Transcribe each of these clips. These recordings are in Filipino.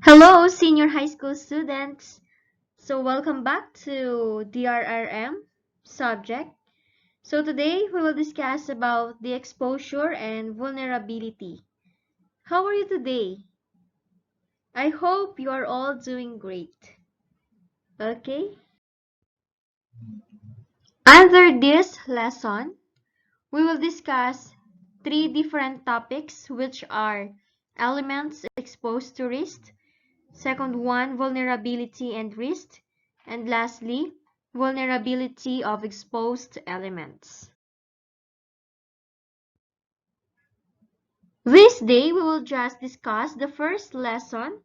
Hello, senior high school students. So welcome back to DRRM subject. So today we will discuss about the exposure and vulnerability. How are you today? I hope you are all doing great. Okay? Under this lesson, we will discuss three different topics which are elements exposed to risk. Second one, vulnerability and risk. And lastly, vulnerability of exposed elements. This day, we will just discuss the first lesson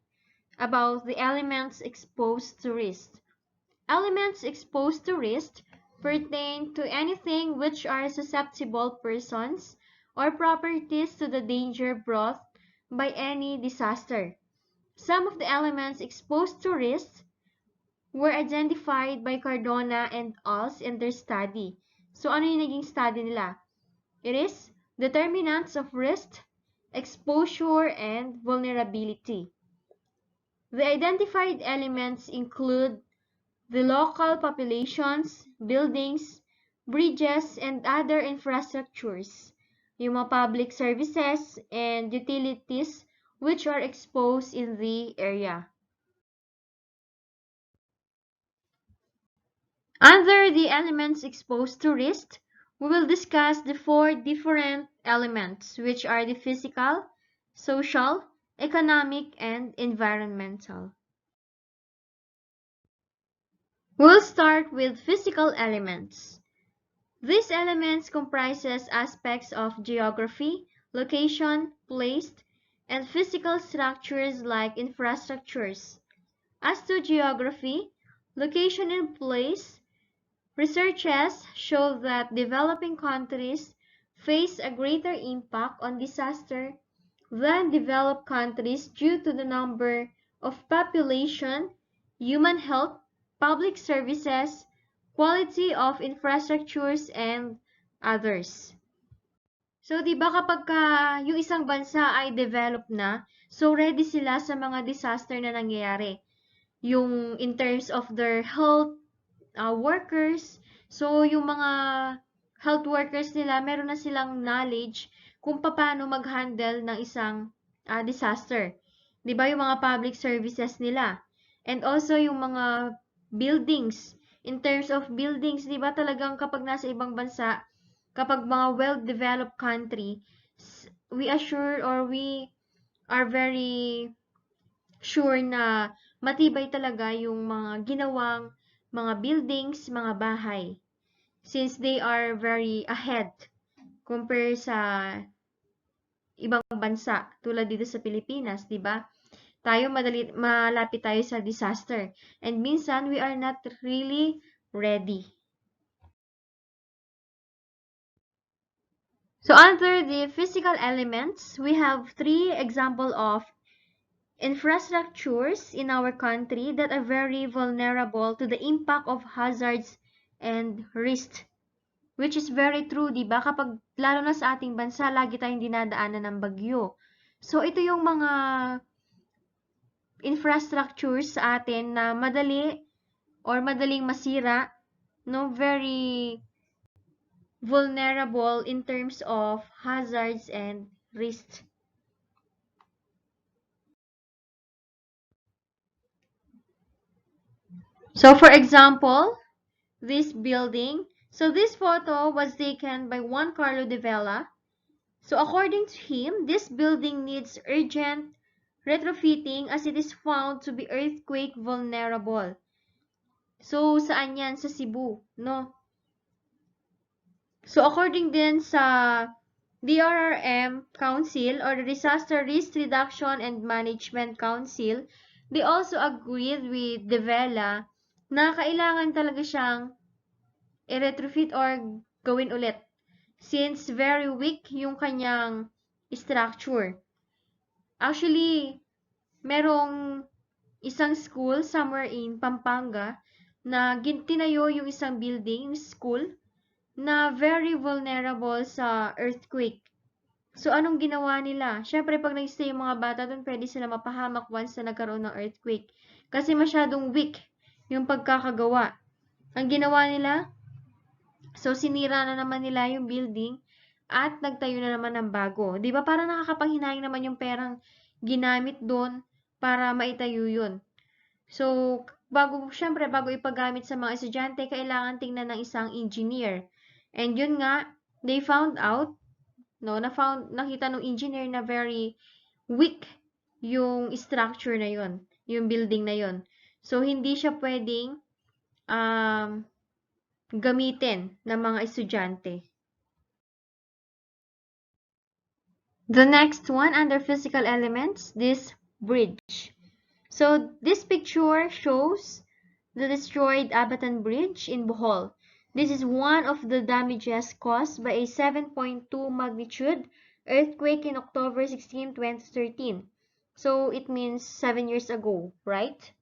about the elements exposed to risk. Elements exposed to risk pertain to anything which are susceptible persons or properties to the danger brought by any disaster. Some of the elements exposed to risk were identified by Cardona and als in their study. So ano yung naging study nila? It is determinants of risk, exposure, and vulnerability. The identified elements include the local populations, buildings, bridges, and other infrastructures, yung mga public services and utilities which are exposed in the area. Under the elements exposed to risk, we will discuss the four different elements, which are the physical, social, economic, and environmental. We'll start with physical elements. These elements comprises aspects of geography, location, place, and physical structures like infrastructures. As to geography, location and place, researches show that developing countries face a greater impact on disaster than developed countries due to the number of population, human health, public services, quality of infrastructures, and others. So, di ba kapag yung isang bansa ay developed na, so ready sila sa mga disaster na nangyayari. Yung in terms of their health, workers. So, yung mga health workers nila, meron na silang knowledge kung paano mag-handle ng isang disaster. 'Di ba yung mga public services nila? And also yung mga buildings. In terms of buildings, 'di ba talagang kapag nasa ibang bansa, kapag mga well-developed country, we assure or we are very sure na matibay talaga yung mga ginawang mga buildings, mga bahay. Since they are very ahead compare sa ibang bansa tulad dito sa Pilipinas, 'di ba? Tayo malapit tayo sa disaster. And minsan we are not really ready. So under the physical elements, we have three example of infrastructures in our country that are very vulnerable to the impact of hazards and risks. Which is very true, di ba? Kapag, lalo na sa ating bansa, lagi tayong dinadaanan ng bagyo. So, ito yung mga infrastructures sa atin na madali or madaling masira, no? Very vulnerable in terms of hazards and risks. So, for example, this building. So, this photo was taken by Juan Carlo de Vela. So, according to him, this building needs urgent retrofitting as it is found to be earthquake vulnerable. So, saan yan? Sa Cebu, no? So, according din sa DRRM Council or the Disaster Risk Reduction and Management Council, they also agreed with De Vela na kailangan talaga siyang i-retrofit or gawin ulit since very weak yung kanyang structure. Actually, merong isang school somewhere in Pampanga na tinayo yung isang building, school, na very vulnerable sa earthquake. So, anong ginawa nila? Siyempre, pag nag-stay yung mga bata doon, pwede sila mapahamak once na nagkaroon ng earthquake. Kasi masyadong weak yung pagkakagawa. Ang ginawa nila, so sinira na naman nila yung building at nagtayo na naman ng bago. 'Di ba parang nakakapanghinayang naman yung perang ginamit doon para maitayo yun. So, syempre, bago ipagamit sa mga estudyante, kailangan tingnan ng isang engineer. And yun nga, they found out, no, nakita ng engineer na very weak yung structure na yun, yung building na yun. So, hindi siya pwedeng um, gamitin ng mga estudyante. The next one under physical elements, this bridge. So this picture shows the destroyed Abatan Bridge in Bohol. This is one of the damages caused by a 7.2 magnitude earthquake in October 16, 2013. So it means 7 years ago, right?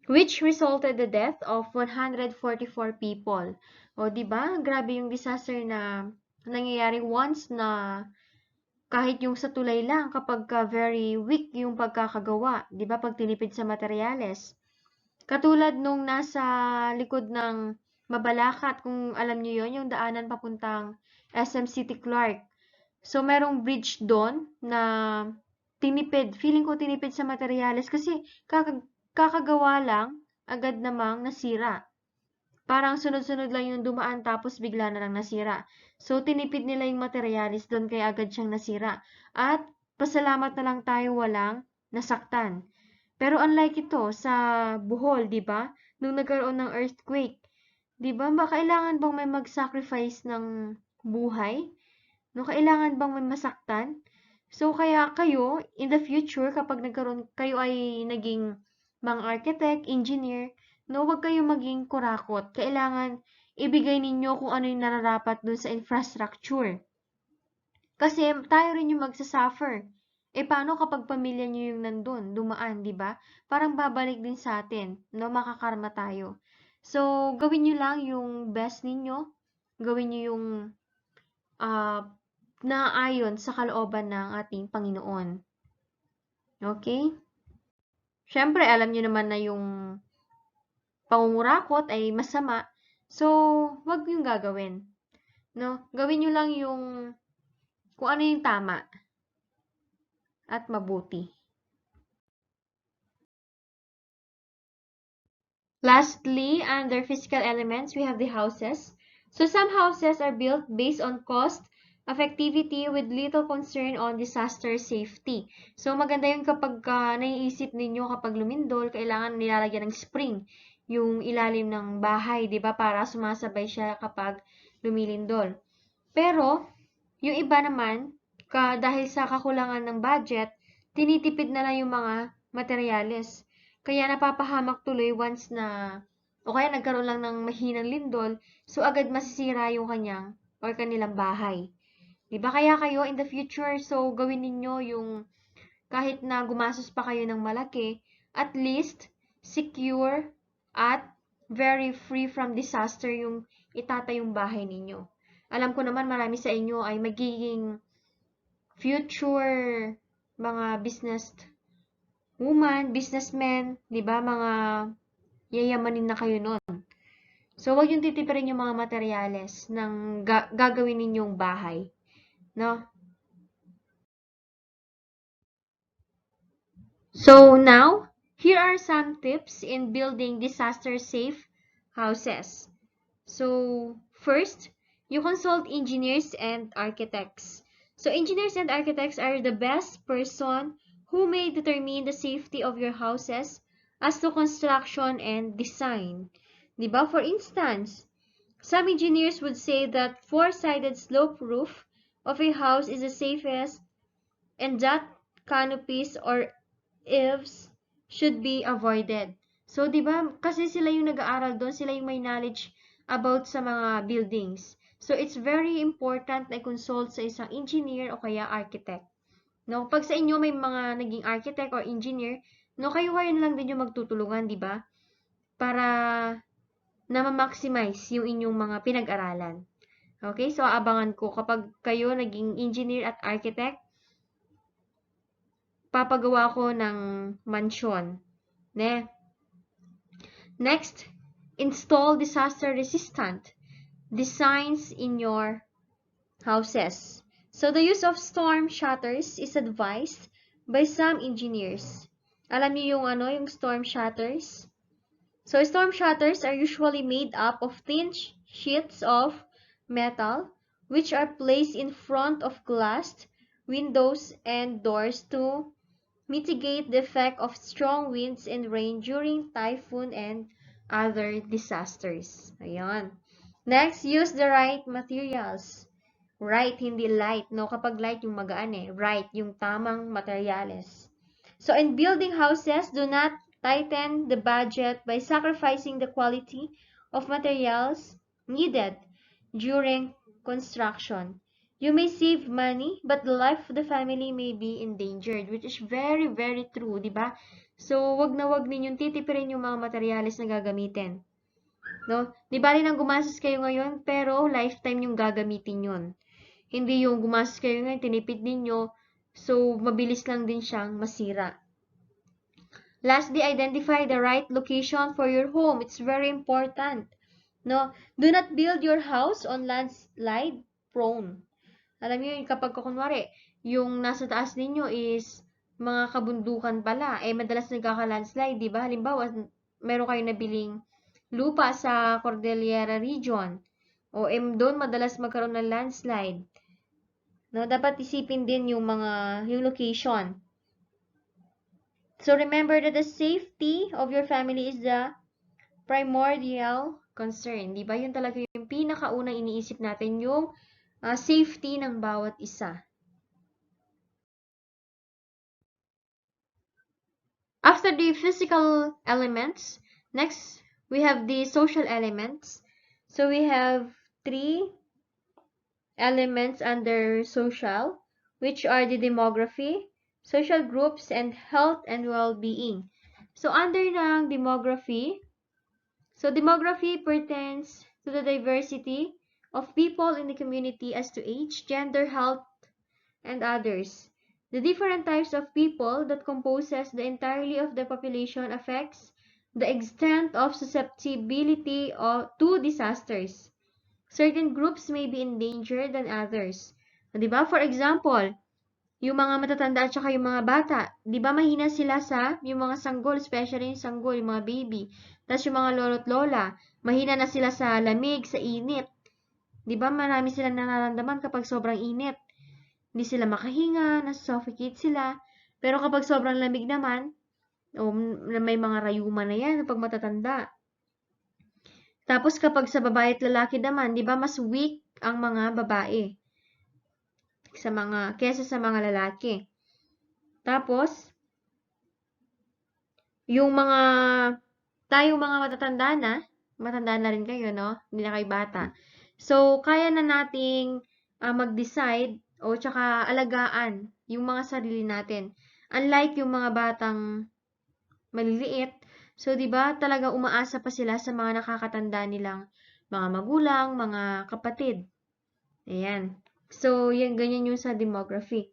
Which resulted the death of 144 people. O, di ba? Grabe yung disaster na nangyayari once na kahit yung sa tulay lang kapag very weak yung pagkakagawa, 'di ba? Pag tinipid sa materyales. Katulad nung nasa likod ng Mabalacat, kung alam niyo 'yon, yung daanan papuntang SM City Clark. So merong bridge doon na tinipid, feeling ko tinipid sa materyales kasi kakagawa lang agad namang nasira. Parang sunod-sunod lang yung dumaan tapos bigla na lang nasira. So, tinipid nila yung materialis doon kaya agad siyang nasira. At pasalamat na lang tayo walang nasaktan. Pero unlike ito sa Bohol, 'di ba? Nung nagkaroon ng earthquake, 'di ba? Kailangan bang may mag-sacrifice ng buhay? No, kailangan bang may masaktan? So, kaya kayo, in the future, kapag kayo ay naging mga architect, engineer, no, wag kayo maging kurakot. Kailangan ibigay ninyo kung ano yung nararapat dun sa infrastructure. Kasi tayo rin yung magsasuffer. Paano kapag pamilya nyo yung nandun, dumaan, di ba? Parang babalik din sa atin, no? Makakarma tayo. So, gawin nyo lang yung best ninyo. Gawin nyo yung uh, naayon sa kalooban ng ating Panginoon. Okay? Siyempre, alam nyo naman na yung pangungurakot ay masama. So, wag yung gagawin. No? Gawin nyo lang yung kung ano yung tama at mabuti. Lastly, under physical elements, we have the houses. So some houses are built based on cost, effectivity, with little concern on disaster safety. So maganda yun kapag naiisip ninyo kapag lumindol, kailangan nilalagyan ng spring yung ilalim ng bahay, 'di ba? Para sumasabay siya kapag lumilindol. Pero yung iba naman, dahil sa kakulangan ng budget, tinitipid na lang yung mga materyales. Kaya napapahamak tuloy once na, o kaya nagkaroon lang ng mahinang lindol, so agad masisira yung kanyang or kanilang bahay. Diba? Kaya kayo in the future, so gawin ninyo yung kahit na gumastos pa kayo ng malaki, at least secure at very free from disaster yung itatayong bahay ninyo. Alam ko naman marami sa inyo ay magiging future mga businessmen, 'di ba? Mga yayamanin na kayo noon. So, wag yung titipirin yung mga materyales ng gagawin ninyong bahay, no? So, now, here are some tips in building disaster-safe houses. So, first, you consult engineers and architects. So, engineers and architects are the best person who may determine the safety of your houses as to construction and design. Diba? For instance, some engineers would say that four-sided slope roof of a house is the safest and that canopies or eaves should be avoided. So, di ba, kasi sila yung nag-aaral doon, sila yung may knowledge about sa mga buildings. So, it's very important na i-consult sa isang engineer o kaya architect. No, pag sa inyo may mga naging architect or engineer, no, kayo lang din yung magtutulungan, di ba? Para na ma-maximize yung inyong mga pinag-aralan. Okay, so abangan ko kapag kayo naging engineer at architect, papagawa ko ng mansyon. Ne? Next, install disaster-resistant designs in your houses. So, the use of storm shutters is advised by some engineers. Alam niyo yung yung storm shutters? So, storm shutters are usually made up of thin sheets of metal which are placed in front of glass, windows, and doors to mitigate the effect of strong winds and rain during typhoon and other disasters. Ayan. Next, use the right materials. Right, hindi light, no? Kapag light, yung magaan eh. Right, yung tamang materyales. So, in building houses, do not tighten the budget by sacrificing the quality of materials needed during construction. You may save money, but the life of the family may be endangered, which is very, very true, di ba? So, wag na wag ninyong titipirin yung mga materyales na gagamitin. No? Di bali nang gumastos kayo ngayon, pero lifetime yung gagamitin yun. Hindi yung gumastos kayo ngayon, tinipid ninyo, so mabilis lang din siyang masira. Lastly, identify the right location for your home. It's very important. No? Do not build your house on landslide prone. Alam niyo, kapag kunwari, yung nasa taas ninyo is mga kabundukan pala, eh madalas nagkaka-landslide, di ba? Halimbawa, meron kayong nabiling lupa sa Cordillera region, o doon madalas magkaroon ng landslide. No, dapat isipin din yung location. So remember that the safety of your family is the primordial concern. Di ba? Yun talaga yung pinakaunang iniisip natin, yung safety ng bawat isa. After the physical elements, next we have the social elements. So we have 3 elements under social, which are the demography, social groups, and health and well-being. So under ng demography, so demography pertains to the diversity of people in the community as to age, gender, health, and others. The different types of people that composes the entirety of the population affects the extent of susceptibility to disasters. Certain groups may be endangered than others. Diba? For example, yung mga matatanda at saka yung mga bata, di ba mahina sila sa yung mga sanggol, especially yung sanggol, yung mga baby. Tapos yung mga lolo't lola, mahina na sila sa lamig, sa init. Di ba marami silang nararamdaman kapag sobrang init. Hindi sila makahinga, nasusuffocate sila. Pero kapag sobrang lamig naman, may mga rayuma na yan kapag matatanda. Tapos kapag sa babae at lalaki naman, di ba mas weak ang mga babae kesa sa mga lalaki. Tapos, yung tayong mga matanda na rin kayo, no? Hindi na kayo bata. So, kaya na nating mag-decide o tsaka alagaan yung mga sarili natin. Unlike yung mga batang maliliit, so 'di ba talaga umaasa pa sila sa mga nakakatanda nilang mga magulang, mga kapatid. Ayan. So, ganyan yung sa demography.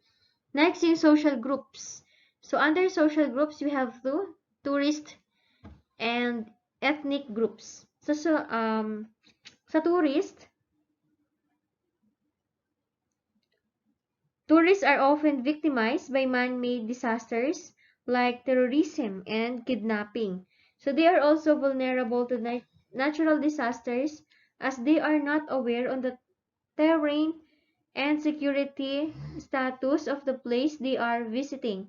Next, yung social groups. So, under social groups, we have tourist and ethnic groups. So, sa tourists are often victimized by man-made disasters like terrorism and kidnapping. So, they are also vulnerable to natural disasters as they are not aware on the terrain and security status of the place they are visiting.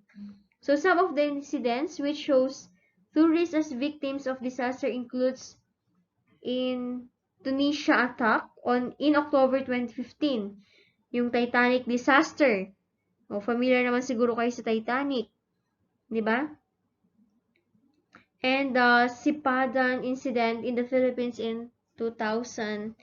So some of the incidents which shows tourists as victims of disaster includes in Tunisia attack in October 2015, yung Titanic disaster. O familiar naman siguro kayo sa Titanic, 'di ba? And the Sipadan incident in the Philippines in 2000.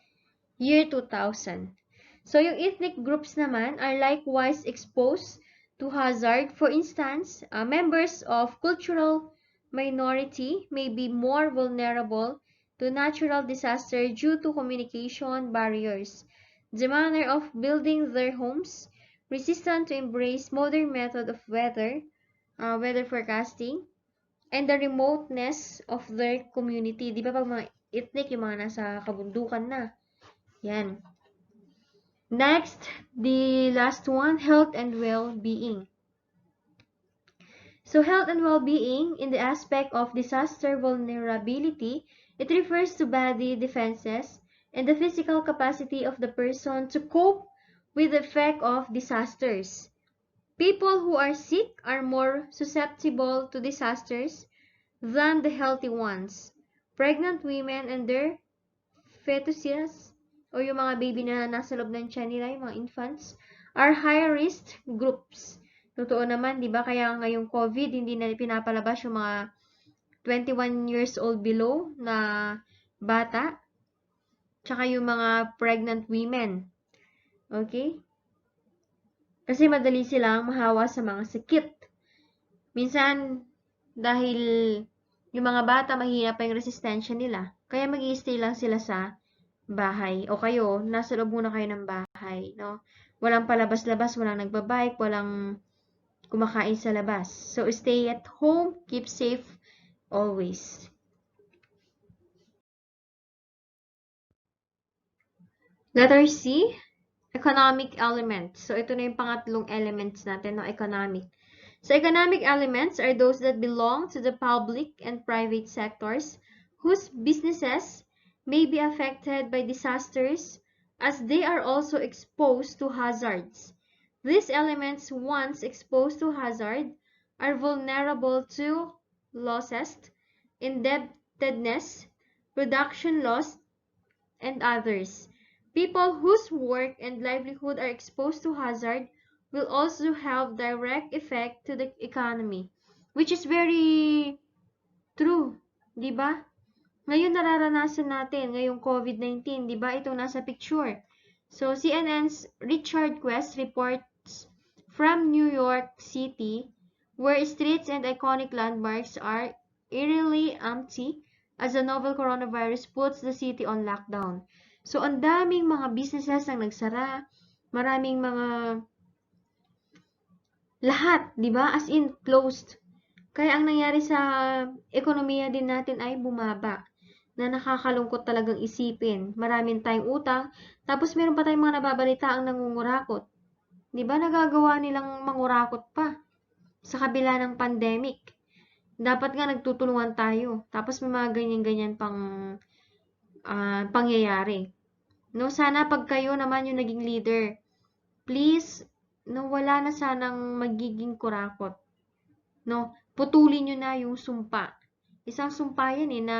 So, yung ethnic groups naman are likewise exposed to hazard. For instance, members of cultural minority may be more vulnerable to natural disaster due to communication barriers. the manner of building their homes, resistant to embrace modern method of weather forecasting, and the remoteness of their community. Di ba pag mga ethnic, yung mga nasa kabundukan na. Yan. Next, the last one, health and well-being. So health and well-being, in the aspect of disaster vulnerability, it refers to body defenses and the physical capacity of the person to cope with the effect of disasters. People who are sick are more susceptible to disasters than the healthy ones. Pregnant women and their fetuses, o yung mga baby na nasa loob ng tiyan nila, yung mga infants, are high-risk groups. Totoo naman, di ba? Kaya ngayong COVID, hindi na pinapalabas yung mga 21 years old below na bata, tsaka yung mga pregnant women. Okay? Kasi madali silang mahawa sa mga sakit. Minsan, dahil yung mga bata, mahina pa yung resistensya nila, kaya mag-i-stay lang sila sa bahay. O kayo, nasa loob muna kayo ng bahay, no? Walang palabas-labas, walang nagbabike, walang kumakain sa labas. So, stay at home, keep safe always. Letter C, economic elements. So, ito na yung pangatlong elements natin, no? Economic. So, economic elements are those that belong to the public and private sectors whose businesses may be affected by disasters as they are also exposed to hazards. These elements, once exposed to hazard, are vulnerable to losses, indebtedness, production loss, and others. People whose work and livelihood are exposed to hazard will also have direct effect to the economy, which is very true, 'di ba? Ngayon nararanasan natin ngayong COVID-19, 'di ba? Itong nasa picture. So CNN's Richard Quest reports from New York City where streets and iconic landmarks are eerily empty as the novel coronavirus puts the city on lockdown. So ang daming mga businesses ang nagsara, maraming mga lahat, 'di ba? As in closed. Kaya ang nangyari sa ekonomiya din natin ay bumaba. Na nakakalungkot talagang isipin. Maraming tayong utang, tapos meron pa tayong mga nababalita ang nangungurakot. 'Di ba nagagawa nilang mangurakot pa sa kabila ng pandemic? Dapat nga nagtutulungan tayo. Tapos may mga ganyan-ganyan pang pangyayari. No, sana pag kayo naman yung naging leader, please, no, wala na sanang magiging kurakot. No, putulin nyo na yung sumpa. Isang sumpa yan na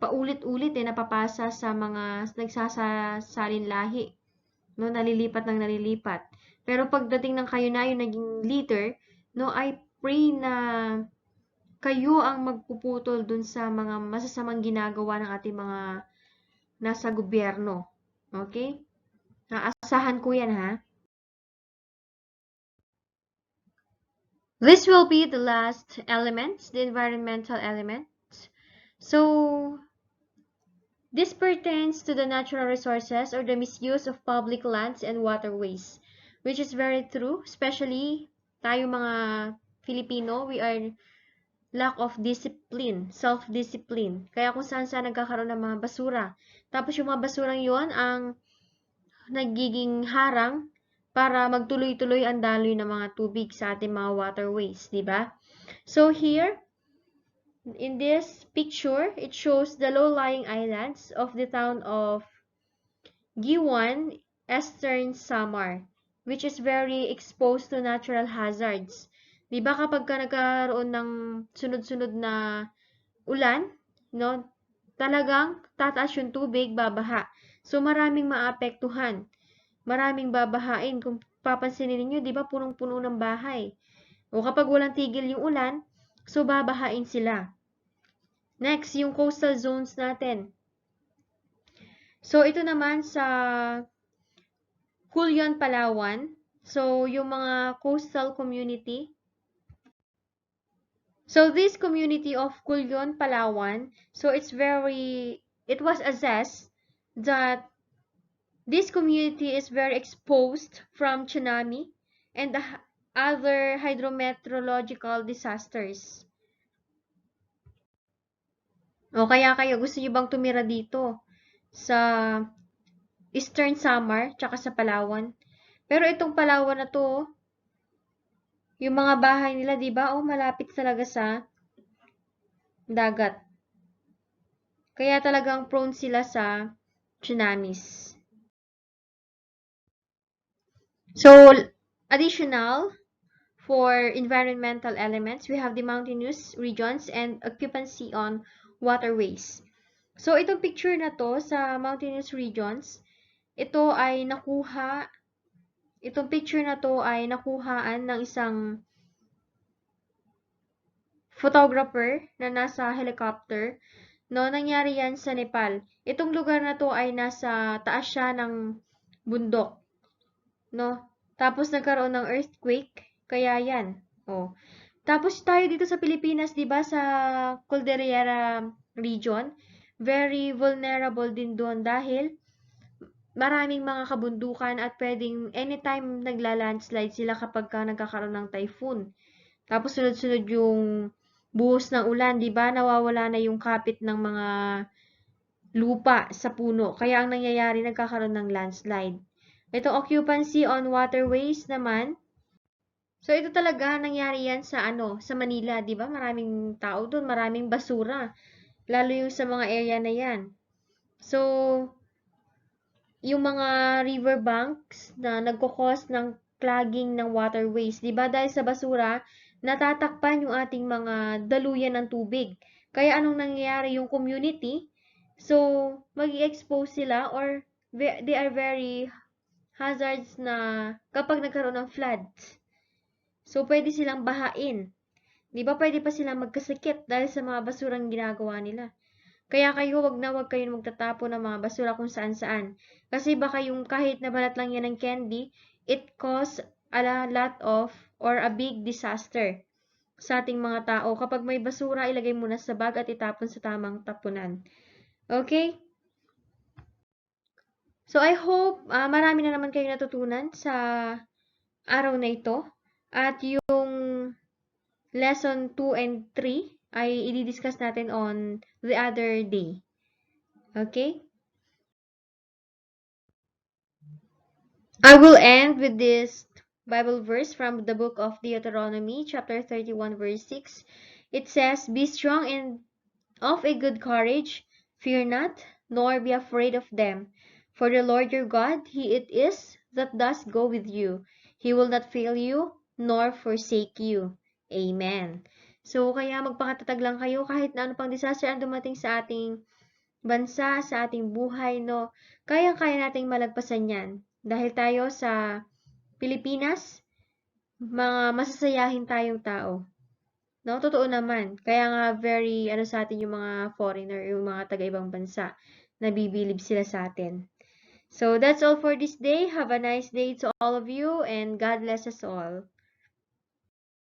paulit-ulit napapasa sa mga nagsasalin lahi. No, nalilipat ng nalilipat. Pero pagdating ng kayo na yung naging leader, no, I pray na kayo ang magpuputol dun sa mga masasamang ginagawa ng ating mga nasa gobyerno. Okay? Naasahan ko yan, ha? This will be the last element, the environmental element. So, this pertains to the natural resources or the misuse of public lands and waterways, which is very true, especially tayo mga Filipino, we are lack of discipline, self-discipline. Kaya kung saan-saan nagkakaroon ng mga basura. Tapos yung mga basurang yon ang nagiging harang para magtuloy-tuloy ang daloy ng mga tubig sa ating mga waterways, di ba? So here, in this picture, it shows the low-lying islands of the town of Giwan, Eastern Samar, which is very exposed to natural hazards. Di ba kapag ka nagkaroon ng sunod-sunod na ulan, no, talagang tataas yung tubig, babaha. So maraming maapektuhan. Maraming babahain. Kung papansinin niyo, di ba punong-puno ng bahay. O kapag walang tigil yung ulan, so babahain sila. Next, yung coastal zones natin. So ito naman sa Culyon, Palawan. So yung mga coastal community. So this community of Culyon, Palawan, so it was assessed that This community is very exposed from tsunami and the other hydrometeorological disasters. O kaya kayo gusto niyo bang tumira dito sa Eastern Samar tsaka sa Palawan? Pero itong Palawan na to, yung mga bahay nila, 'di ba? Oh, malapit talaga sa dagat. Kaya talagang prone sila sa tsunamis. So, additional for environmental elements, we have the mountainous regions and occupancy on waterways. So, itong picture na to sa mountainous regions, itong picture na to ay nakuhaan ng isang photographer na nasa helicopter. No, nangyari yan sa Nepal. Itong lugar na to ay nasa taas siya ng bundok. No? Tapos nagkaroon ng earthquake, kaya yan. Oh. Tapos tayo dito sa Pilipinas, 'di ba, sa Cordillera region, very vulnerable din doon dahil maraming mga kabundukan at pwedeng anytime nagla-landslide sila kapag nagkakaroon ng typhoon. Tapos sunod-sunod yung buhos ng ulan, 'di ba? Nawawala na yung kapit ng mga lupa sa puno. Kaya ang nangyayari, nagkakaroon ng landslide. Itong occupancy on waterways naman, so ito talaga nangyari yan sa sa Manila, 'di ba? Maraming tao doon, maraming basura, lalo yung sa mga area na 'yan. So, yung mga riverbanks na nagko-cause ng clogging ng waterways, 'di ba? Dahil sa basura, natatakpan yung ating mga daluyan ng tubig. Kaya anong nangyayari yung community? So, magi-expose sila or they are very hazards na kapag nagkaroon ng floods. So, pwede silang bahain. Di ba pwede pa silang magkasakit dahil sa mga basurang ginagawa nila. Kaya kayo, wag kayong magtatapon ng mga basura kung saan-saan. Kasi baka yung kahit na balat lang yan ng candy, it cause a lot of or a big disaster sa ating mga tao. Kapag may basura, ilagay muna sa bag at itapon sa tamang tapunan. Okay? So, I hope marami na naman kayong natutunan sa araw na ito. At yung lesson 2 and 3 ay i-discuss natin on the other day. Okay? I will end with this Bible verse from the book of Deuteronomy, chapter 31, verse 6. It says, "Be strong and of a good courage, fear not, nor be afraid of them. For the Lord your God, He it is that does go with you. He will not fail you, nor forsake you." Amen. So, kaya magpakatatag lang kayo kahit na ano pang disaster ang dumating sa ating bansa, sa ating buhay, no? Kayang-kaya nating malagpasan yan. Dahil tayo sa Pilipinas, mga masasayahin tayong tao. No, totoo naman. Kaya nga very sa atin yung mga foreigner, yung mga taga-ibang bansa. Nabibilib sila sa atin. So, that's all for this day. Have a nice day to all of you and God bless us all.